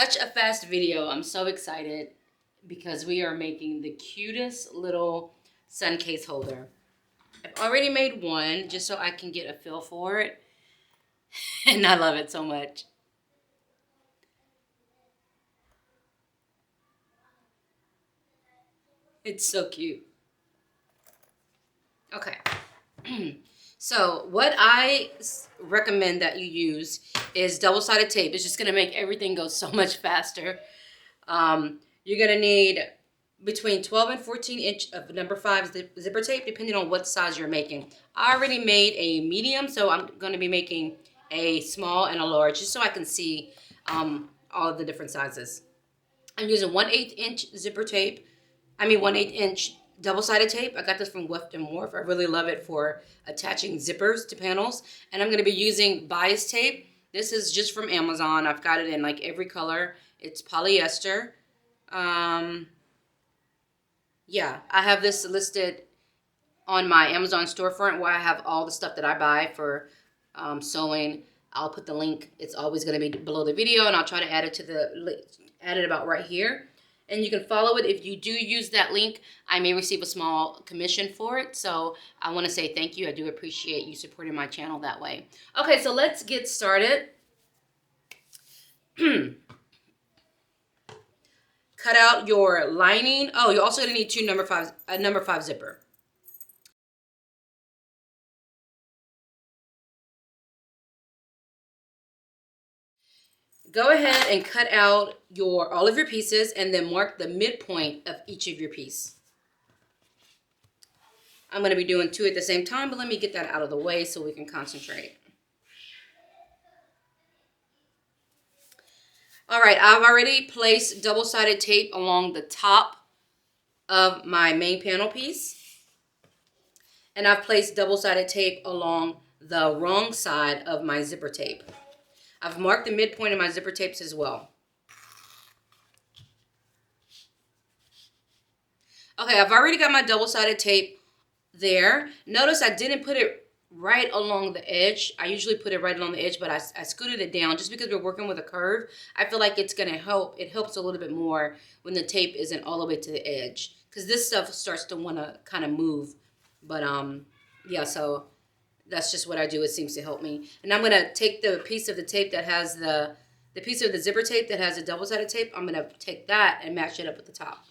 such a fast video. I'm so excited because we are making the cutest little sun case holder. I've already made one just so I can get a feel for it. And I love it so much. It's so cute. Okay. So what I recommend that you use is double-sided tape. It's just going to make everything go so much faster. You're going to need between 12 and 14 inch of number 5 zipper tape, depending on what size you're making. I already made a medium, so I'm going to be making a small and a large, just so I can see all of the different sizes. I'm using 1/8 inch zipper tape. 1/8 inch double-sided tape. I got this from Weft and Wharf. I really love it for attaching zippers to panels. And I'm going to be using bias tape. This is just from Amazon. I've got it in like every color. It's polyester. Yeah, I have this listed on my Amazon storefront where I have all the stuff that I buy for sewing. I'll put the link. It's always going to be below the video, and I'll try to add it about right here. And you can follow it. If you do use that link, I may receive a small commission for it. So I want to say thank you. I do appreciate you supporting my channel that way. Okay, so let's get started. Cut out your lining. Oh, you're also going to need a number 5 zipper. Go ahead and cut out all of your pieces and then mark the midpoint of each of your piece. I'm going to be doing 2 at the same time, but let me get that out of the way so we can concentrate. All right, I've already placed double-sided tape along the top of my main panel piece. And I've placed double-sided tape along the wrong side of my zipper tape. I've marked the midpoint of my zipper tapes as well. Okay, I've already got my double-sided tape there. Notice I didn't put it right along the edge. I usually put it right along the edge, but I scooted it down just because we're working with a curve. I feel like it's going to help. It helps a little bit more when the tape isn't all the way to the edge, because this stuff starts to want to kind of move. But yeah, so that's just what I do. It seems to help me. And I'm going to take the piece of the tape that has the piece of the zipper tape that has the double-sided tape. I'm going to take that and match it up with the top.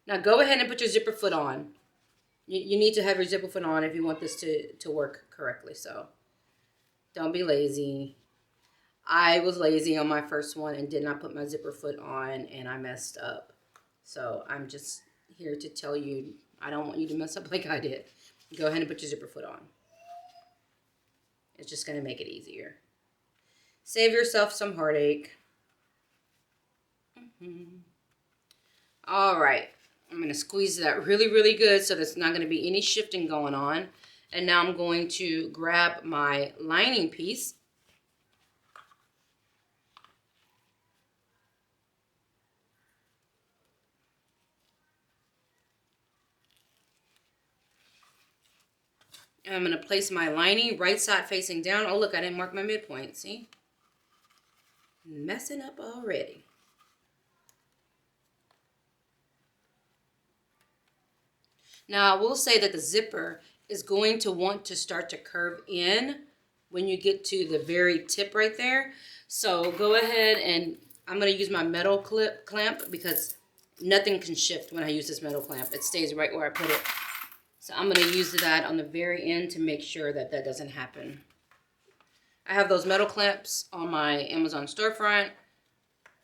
Now go ahead and put your zipper foot on. You need to have your zipper foot on if you want this to work correctly. So don't be lazy. I was lazy on my first one and did not put my zipper foot on, and I messed up. So I'm just here to tell you, I don't want you to mess up like I did. Go ahead and put your zipper foot on. It's just going to make it easier. Save yourself some heartache. All right. I'm going to squeeze that really, really good so there's not going to be any shifting going on. And now I'm going to grab my lining piece. And I'm going to place my lining right side facing down. Oh, look, I didn't mark my midpoint. See? Messing up already. Now, I will say that the zipper is going to want to start to curve in when you get to the very tip right there. So go ahead, and I'm going to use my metal clamp because nothing can shift when I use this metal clamp. It stays right where I put it. So I'm going to use that on the very end to make sure that that doesn't happen. I have those metal clamps on my Amazon storefront.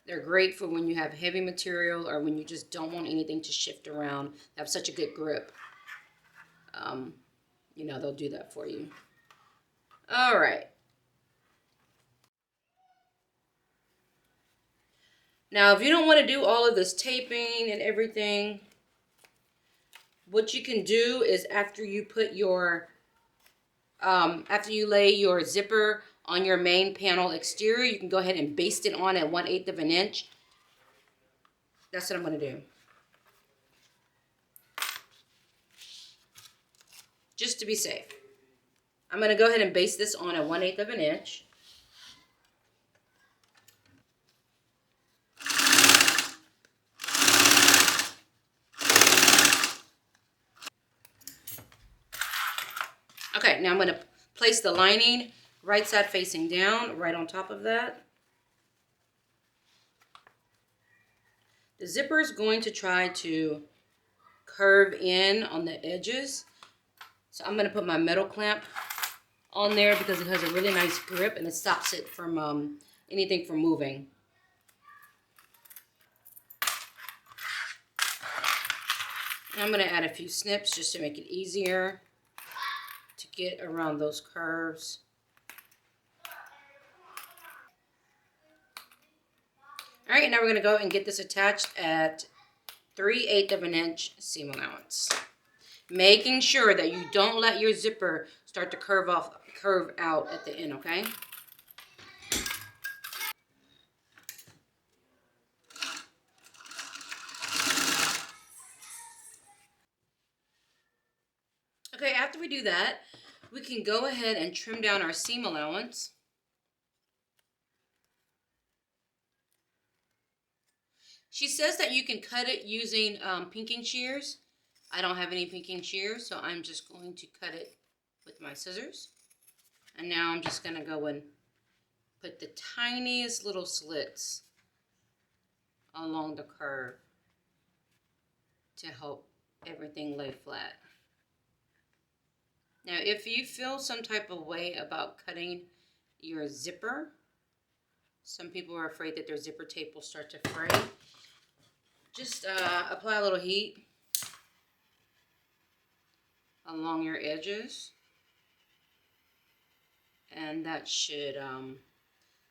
They're great for when you have heavy material or when you just don't want anything to shift around. They have such a good grip. You know, they'll do that for you. All right. Now, if you don't want to do all of this taping and everything, what you can do is after you put your, after you lay your zipper on your main panel exterior, you can go ahead and baste it on at 1/8 of an inch. That's what I'm going to do. Just to be safe. I'm going to go ahead and baste this on at 1/8 of an inch. Okay, now I'm going to place the lining right side facing down, right on top of that. The zipper is going to try to curve in on the edges. So I'm going to put my metal clamp on there because it has a really nice grip and it stops it from anything from moving. And I'm going to add a few snips just to make it easier to get around those curves. All right, now we're going to go and get this attached at 3/8 of an inch seam allowance. Making sure that you don't let your zipper start to curve out at the end, okay? Okay, after we do that, we can go ahead and trim down our seam allowance. She says that you can cut it using pinking shears. I don't have any pinking shears, so I'm just going to cut it with my scissors. And now I'm just going to go and put the tiniest little slits along the curve to help everything lay flat. Now, if you feel some type of way about cutting your zipper, some people are afraid that their zipper tape will start to fray. Just apply a little heat along your edges, and that should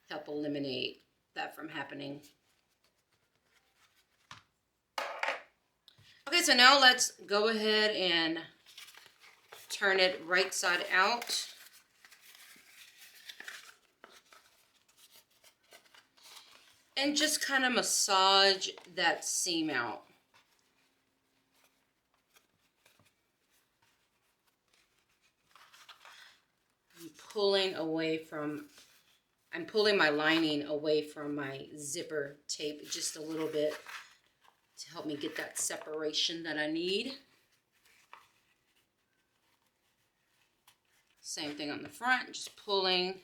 help eliminate that from happening. Okay, so now let's go ahead and turn it right side out. And just kind of massage that seam out. I'm pulling my lining away from my zipper tape just a little bit to help me get that separation that I need. Same thing on the front, just pulling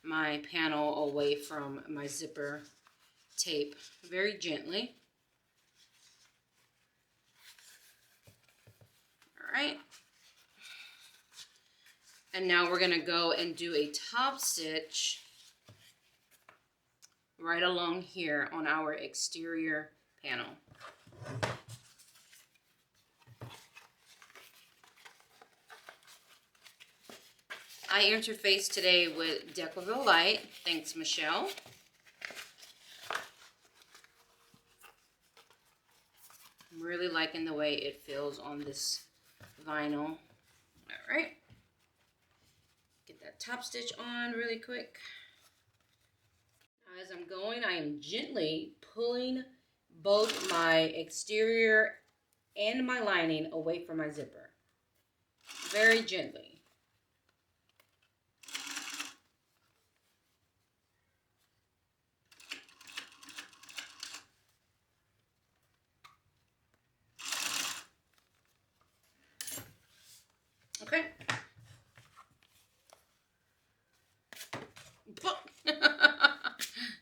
my panel away from my zipper tape very gently. All right. And now we're going to go and do a top stitch right along here on our exterior panel. I interfaced today with Declaville Light. Thanks, Michelle. I'm really liking the way it feels on this vinyl. All right. Get that top stitch on really quick. As I'm going, I am gently pulling both my exterior and my lining away from my zipper. Very gently. Okay.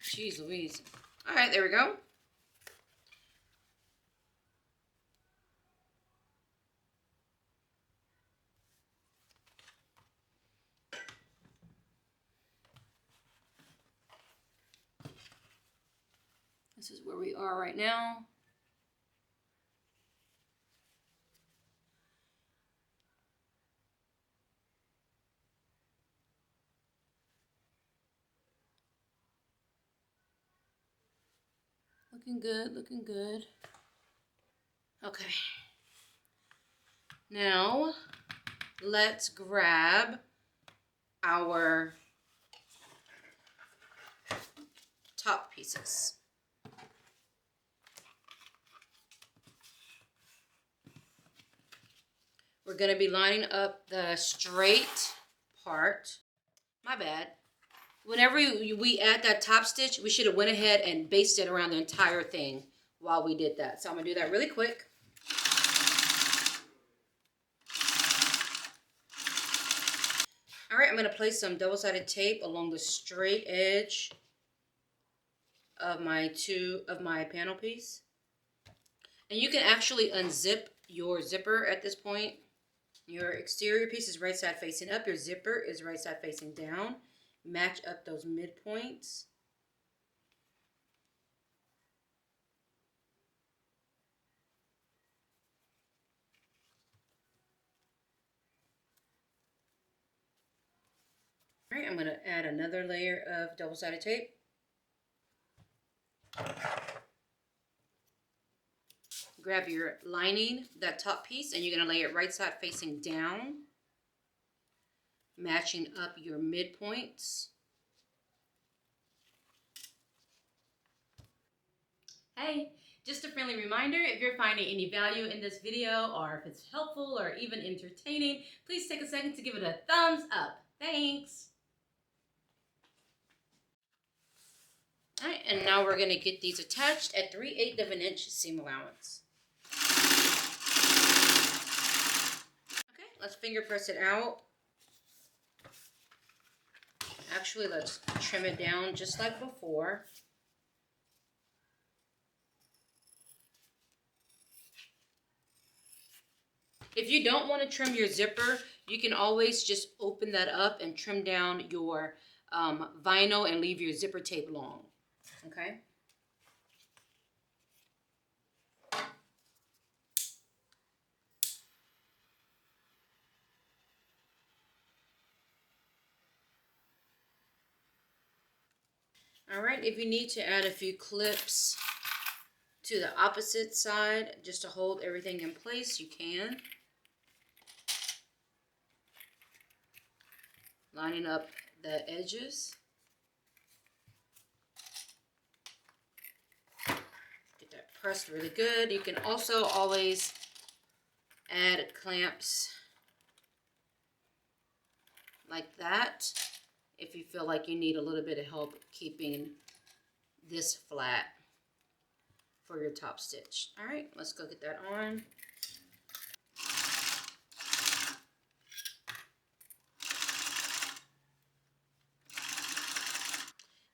Jeez Louise. All right, there we go. This is where we are right now. Looking good, looking good. Okay. Now, let's grab our top pieces. We're going to be lining up the straight part. My bad. Whenever we add that top stitch, we should have went ahead and basted it around the entire thing while we did that. So I'm going to do that really quick. right, I'm going to place some double-sided tape along the straight edge of my panel piece. And you can actually unzip your zipper at this point. Your exterior piece is right side facing up. Your zipper is right side facing down. Match up those midpoints. All right, I'm going to add another layer of double-sided tape. Grab your lining, that top piece, and you're going to lay it right side facing down, matching up your midpoints. Hey, just a friendly reminder, if you're finding any value in this video, or if it's helpful or even entertaining, please take a second to give it a thumbs up. Thanks. All right, and now we're going to get these attached at 3/8 of an inch seam allowance. Okay, let's finger press it out. Actually, let's trim it down just like before. If you don't want to trim your zipper, you can always just open that up and trim down your vinyl and leave your zipper tape long. Okay? All right, if you need to add a few clips to the opposite side just to hold everything in place, you can. Lining up the edges. Get that pressed really good. You can also always add clamps like that if you feel like you need a little bit of help keeping this flat for your top stitch. All right, let's go get that on.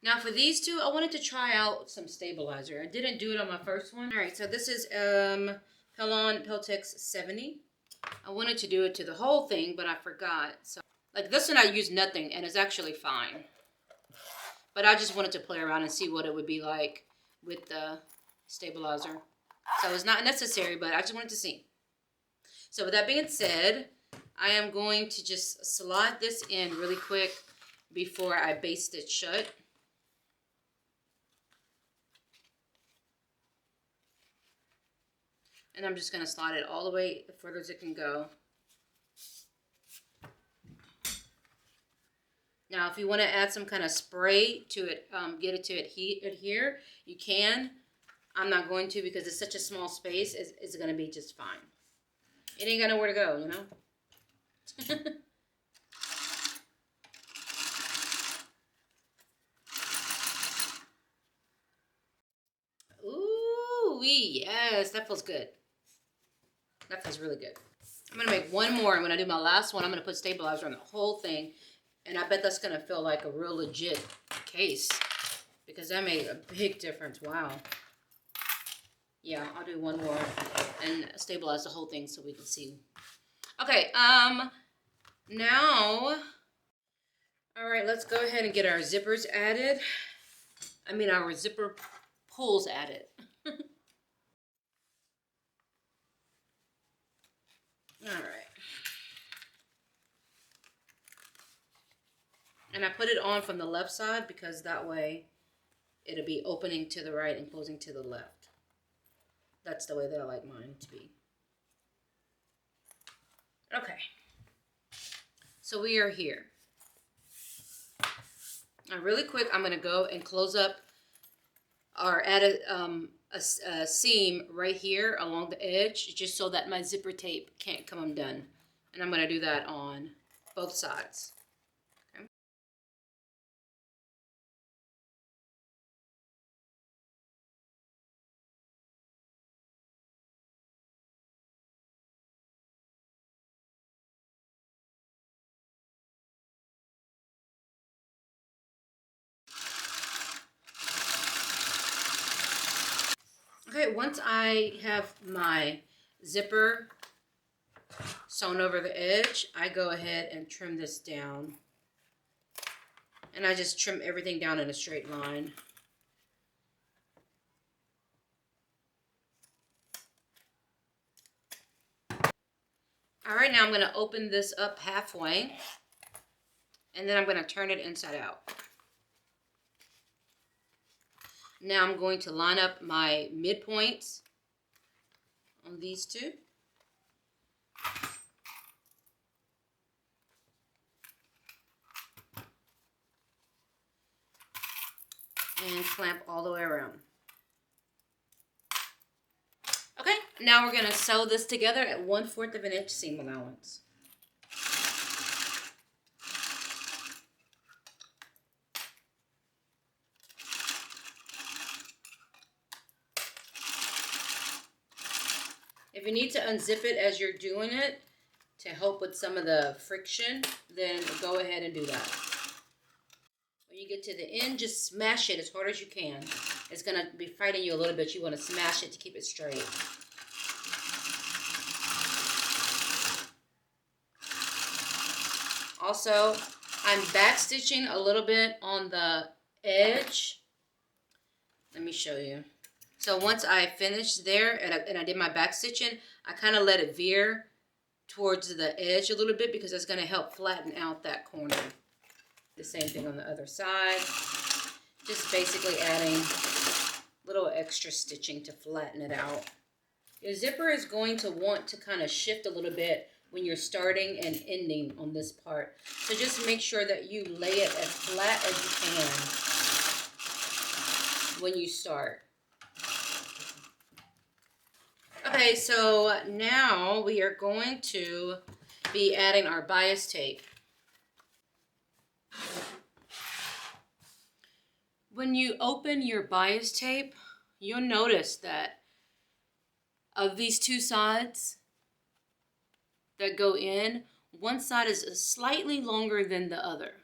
Now for these two, I wanted to try out some stabilizer. I didn't do it on my first one. All right, so this is Peltex 70. I wanted to do it to the whole thing, but I forgot. So like this one I used nothing and it's actually fine. But I just wanted to play around and see what it would be like with the stabilizer. So it's not necessary, but I just wanted to see. So with that being said, I am going to just slide this in really quick before I baste it shut. And I'm just going to slide it all the way as further as it can go. Now, if you want to add some kind of spray to it, get it to adhere, you can. I'm not going to because it's such a small space. It's going to be just fine. It ain't got nowhere to go, you know? Ooh, yes, that feels good. That feels really good. I'm going to make one more, and when I do my last one, I'm going to put stabilizer on the whole thing. And I bet that's going to feel like a real legit case. Because that made a big difference. Wow. Yeah, I'll do one more and stabilize the whole thing so we can see. Okay, now, all right, let's go ahead and get our zippers added. I mean, our zipper pulls added. All right. And I put it on from the left side because that way it'll be opening to the right and closing to the left. That's the way that I like mine to be. Okay. So we are here. Now really quick, I'm going to go and close up or add a seam right here along the edge just so that my zipper tape can't come undone. And I'm going to do that on both sides. Okay, once I have my zipper sewn over the edge, I go ahead and trim this down. And I just trim everything down in a straight line. All right, now I'm going to open this up halfway, and then I'm going to turn it inside out. Now I'm going to line up my midpoints on these two. And clamp all the way around. Okay, now we're going to sew this together at 1/4 of an inch seam allowance. If you need to unzip it as you're doing it to help with some of the friction, then go ahead and do that. When you get to the end, just smash it as hard as you can. It's going to be fighting you a little bit. You want to smash it to keep it straight. Also, I'm back stitching a little bit on the edge. Let me show you. So once I finished there and I did my back stitching, I kind of let it veer towards the edge a little bit because it's going to help flatten out that corner. The same thing on the other side. Just basically adding a little extra stitching to flatten it out. Your zipper is going to want to kind of shift a little bit when you're starting and ending on this part. So just make sure that you lay it as flat as you can when you start. Okay, so now we are going to be adding our bias tape. When you open your bias tape, you'll notice that of these two sides that go in, one side is slightly longer than the other.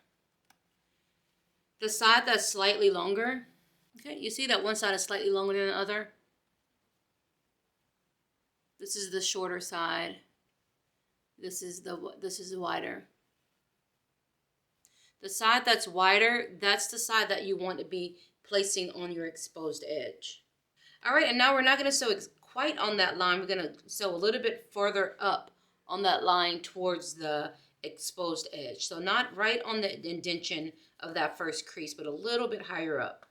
The side that's slightly longer, okay, you see that one side is slightly longer than the other? This is the shorter side. This is wider. The side that's wider, that's the side that you want to be placing on your exposed edge. All right, and now we're not going to sew quite on that line. We're going to sew a little bit further up on that line towards the exposed edge. So not right on the indentation of that first crease, but a little bit higher up.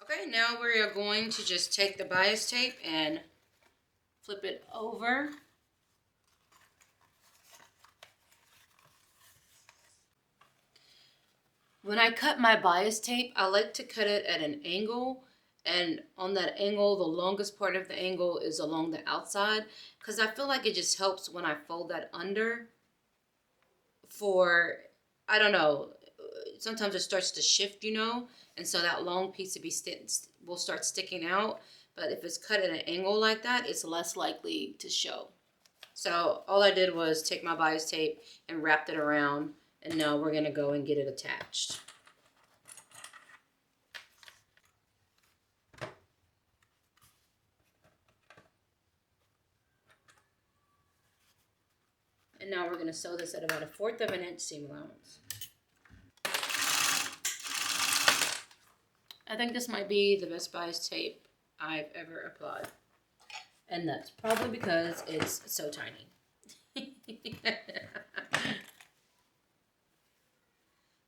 Okay, now we are going to just take the bias tape and flip it over. When I cut my bias tape, I like to cut it at an angle, and on that angle, the longest part of the angle is along the outside, because I feel like it just helps when I fold that under for, I don't know, sometimes it starts to shift, you know, and so that long piece will start sticking out. But if it's cut at an angle like that, it's less likely to show. So all I did was take my bias tape and wrapped it around, and now we're going to go and get it attached. And now we're going to sew this at about 1/4 of an inch seam allowance. I think this might be the best bias tape I've ever applied. And that's probably because it's so tiny.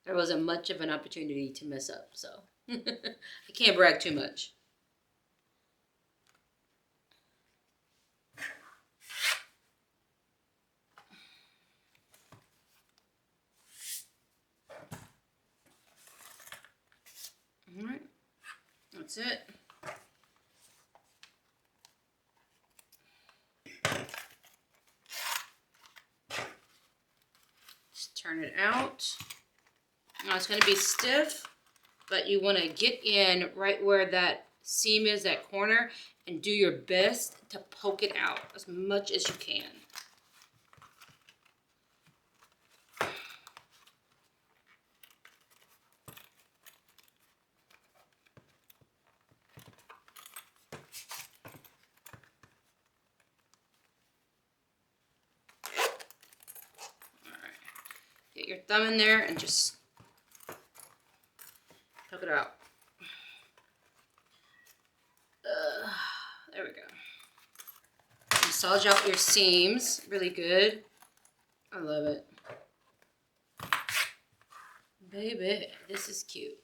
There wasn't much of an opportunity to mess up, so I can't brag too much. All right, that's it. Just turn it out. Now it's going to be stiff, but you want to get in right where that seam is, that corner, and do your best to poke it out as much as you can. your thumb in there and just tuck it out. There we go. Massage out your seams really good. I love it. Baby, this is cute.